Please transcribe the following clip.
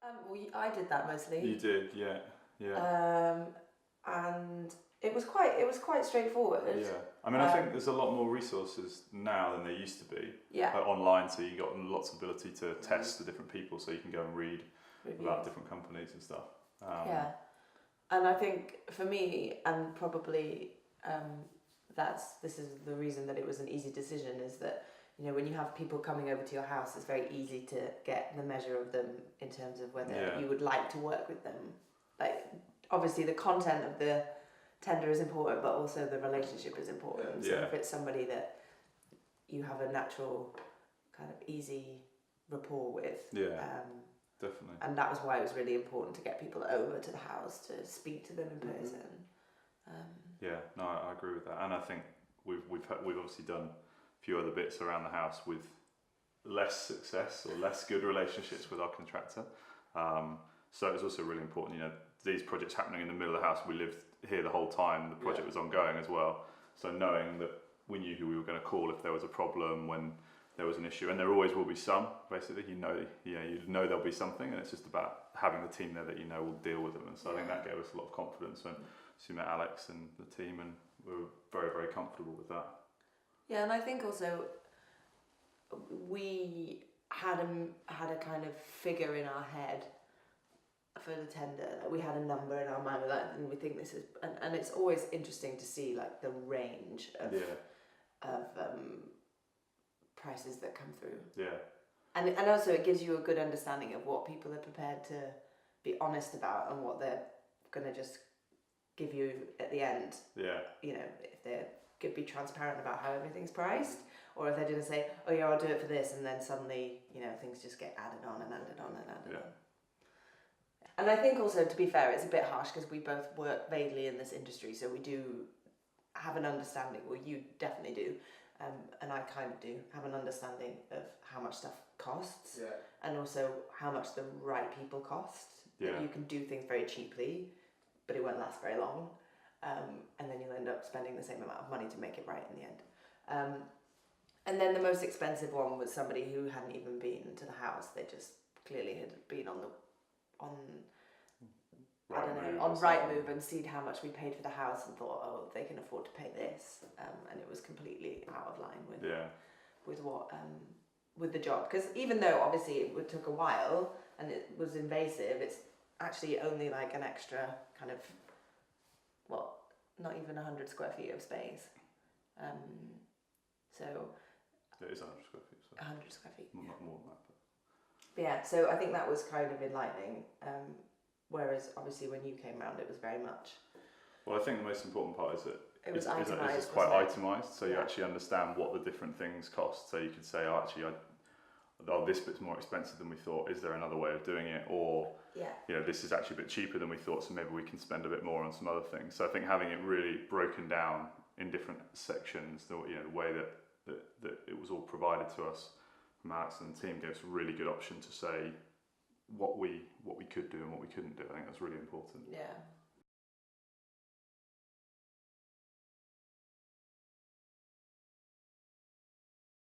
I did that mostly. You did, yeah, yeah. And it was quite straightforward. Yeah, I mean, I think there's a lot more resources now than there used to be. Yeah. Like online, so you got lots of ability to test the different people, so you can go and read Reviews. about different companies and stuff. Yeah, and I think for me, and probably this is the reason that it was an easy decision, is that, you know, when you have people coming over to your house, it's very easy to get the measure of them in terms of whether you would like to work with them. Like, obviously the content of the tender is important, but also the relationship is important. So if it's somebody that you have a natural kind of easy rapport with, definitely. And that was why it was really important to get people over to the house to speak to them in person. Yeah, no, I agree with that, and I think we've obviously done a few other bits around the house with less success or less good relationships with our contractor. So it was also really important, you know, these projects happening in the middle of the house. We lived here the whole time. The project was ongoing as well. So knowing that we knew who we were going to call if there was a problem, when there was an issue, and there always will be some. Basically, you know there'll be something, and it's just about having the team there that you know will deal with them. And so I think that gave us a lot of confidence when we met Alex and the team, and we were very, very comfortable with that. Yeah, and I think also we had a kind of figure in our head for the tender. Like, we had a number in our mind with that, and we think this is, and it's always interesting to see like the range of prices that come through. Yeah. And also it gives you a good understanding of what people are prepared to be honest about and what they're going to just give you at the end. Yeah. You know, if they could be transparent about how everything's priced, or if they're going to say, oh yeah, I'll do it for this, and then suddenly, you know, things just get added on and added on and added on. And I think also, to be fair, it's a bit harsh because we both work vaguely in this industry, so we do have an understanding, well, you definitely do, and I kind of do have an understanding of how much stuff costs, and also how much the right people cost. That you can do things very cheaply, but it won't last very long, and then you'll end up spending the same amount of money to make it right in the end. And then the most expensive one was somebody who hadn't even been to the house. They just clearly had been on Rightmove and seen how much we paid for the house and thought, oh, they can afford to pay this, and it was completely out of line with what with the job. Because even though obviously it took a while and it was invasive, it's actually only like an extra kind of not even 100 square feet of space. So it is 100 square feet. So 100 square feet. More than that. But yeah, so I think that was kind of enlightening. Whereas obviously when you came round, it was very much. Well, I think the most important part is that it's quite itemised, so you actually understand what the different things cost. So you could say, this bit's more expensive than we thought. Is there another way of doing it? Or you know, this is actually a bit cheaper than we thought, so maybe we can spend a bit more on some other things. So I think having it really broken down in different sections, the way that it was all provided to us from Alex and the team, gave us a really good option to say what we could do and what we couldn't do. I think that's really important. Yeah.